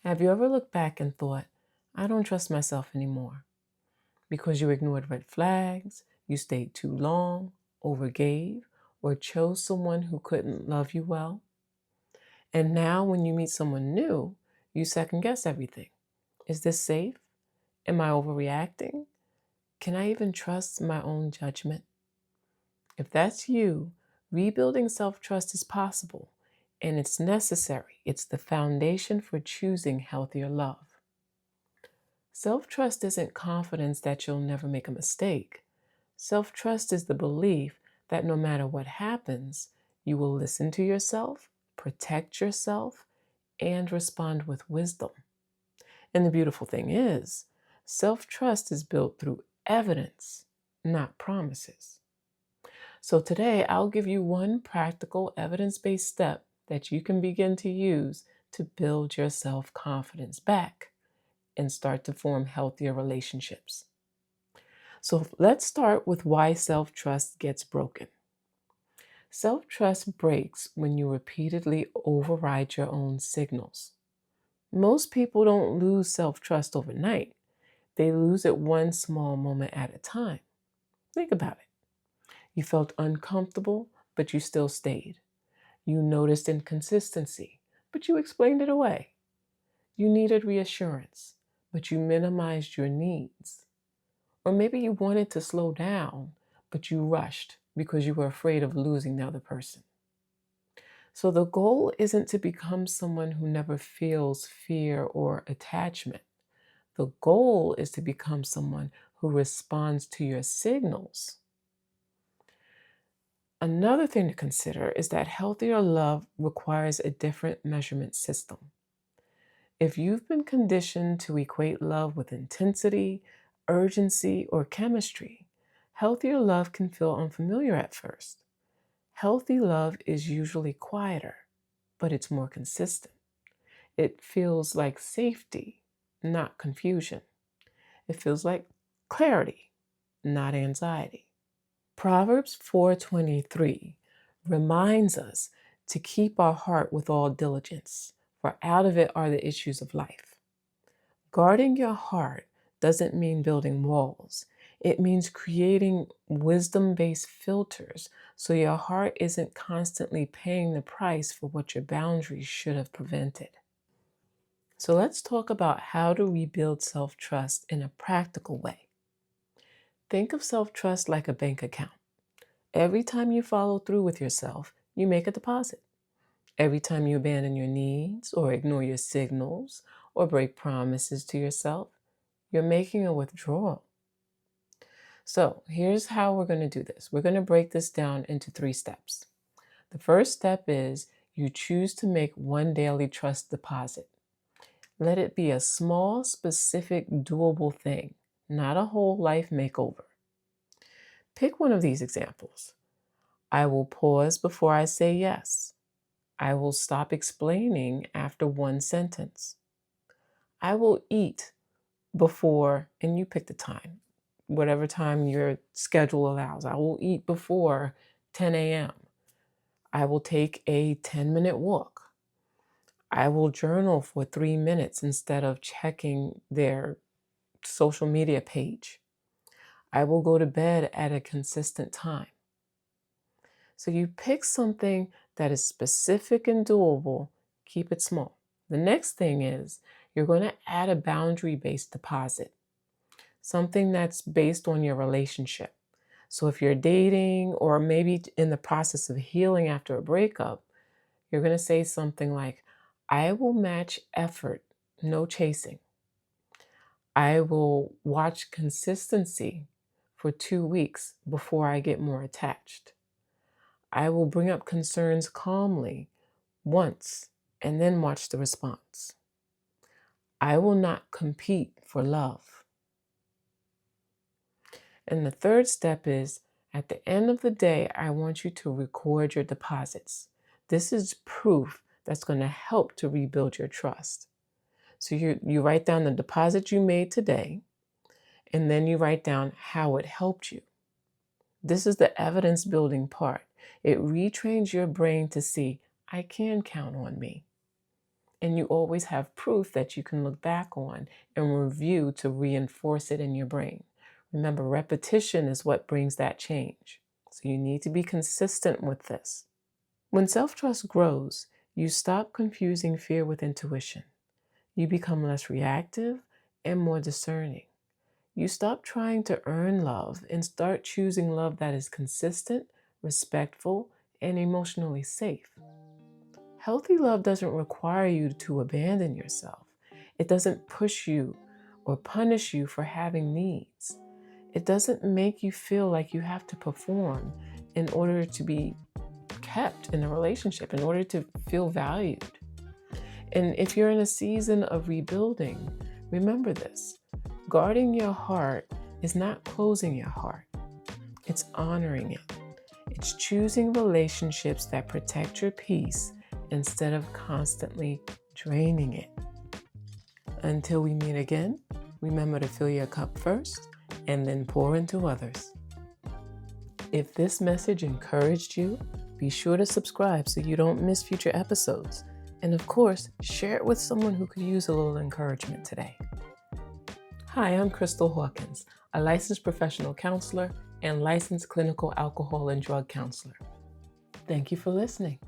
Have you ever looked back and thought, I don't trust myself anymore because you ignored red flags, you stayed too long, overgave, or chose someone who couldn't love you well? And now when you meet someone new, you second guess everything. Is this safe? Am I overreacting? Can I even trust my own judgment? If that's you, rebuilding self trust is possible and it's necessary. It's the foundation for choosing healthier love. Self trust isn't confidence that you'll never make a mistake. Self trust is the belief that no matter what happens, you will listen to yourself, protect yourself, and respond with wisdom. And the beautiful thing is, self trust is built through evidence, not promises. So today, I'll give you one practical evidence based step that you can begin to use to build your self confidence back and start to form healthier relationships. So let's start with why self trust gets broken. Self trust breaks when you repeatedly override your own signals. Most people don't lose self trust overnight, they lose it one small moment at a time. Think about it. You felt uncomfortable, but you still stayed. You noticed inconsistency, but you explained it away. You needed reassurance, but you minimized your needs. Or maybe you wanted to slow down, but you rushed because you were afraid of losing the other person. So the goal isn't to become someone who never feels fear or attachment. The goal is to become someone who responds to your signals. Another thing to consider is that healthier love requires a different measurement system. If you've been conditioned to equate love with intensity, urgency, or chemistry, healthier love can feel unfamiliar at first. Healthy love is usually quieter, but it's more consistent. It feels like safety, not confusion. It feels like clarity, not anxiety. Proverbs 4:23 reminds us to keep our heart with all diligence, for out of it are the issues of life. Guarding your heart doesn't mean building walls. It means creating wisdom based filters so your heart isn't constantly paying the price for what your boundaries should have prevented. So let's talk about how to rebuild self trust in a practical way. Think of self trust like a bank account. Every time you follow through with yourself, you make a deposit. Every time you abandon your needs or ignore your signals or break promises to yourself, you're making a withdrawal. So here's how we're going to do this. We're going to break this down into 3 steps. The first step is you choose to make one daily trust deposit. Let it be a small, specific, doable thing, not a whole life makeover. Pick one of these examples. I will pause before I say yes. I will stop explaining after one sentence. I will eat before, and you pick the time, whatever time your schedule allows. I will eat before 10 a.m. I will take a 10-minute walk. I will journal for 3 minutes instead of checking their social media page. I will go to bed at a consistent time. So you pick something that is specific and doable, keep it small. The next thing is you're going to add a boundary based deposit, something that's based on your relationship. So if you're dating or maybe in the process of healing after a breakup, you're going to say something like, I will match effort, no chasing. I will watch consistency for 2 weeks before I get more attached. I will bring up concerns calmly once and then watch the response. I will not compete for love. And the third step is at the end of the day, I want you to record your deposits. This is proof that's going to help to rebuild your trust. So you write down the deposit you made today, and then you write down how it helped you. This is the evidence building part. It retrains your brain to see, I can count on me. And you always have proof that you can look back on and review to reinforce it in your brain. Remember, repetition is what brings that change. So you need to be consistent with this. When self-trust grows, you stop confusing fear with intuition. You become less reactive and more discerning. You stop trying to earn love and start choosing love that is consistent, respectful, and emotionally safe. Healthy love doesn't require you to abandon yourself. It doesn't push you or punish you for having needs. It doesn't make you feel like you have to perform in order to be kept in a relationship, in order to feel valued. And if you're in a season of rebuilding, remember this. Guarding your heart is not closing your heart. It's honoring it. It's choosing relationships that protect your peace instead of constantly draining it. Until we meet again, remember to fill your cup first and then pour into others. If this message encouraged you, be sure to subscribe so you don't miss future episodes. And of course, share it with someone who could use a little encouragement today. Hi, I'm Crystal Hawkins, a licensed professional counselor and licensed clinical alcohol and drug counselor. Thank you for listening.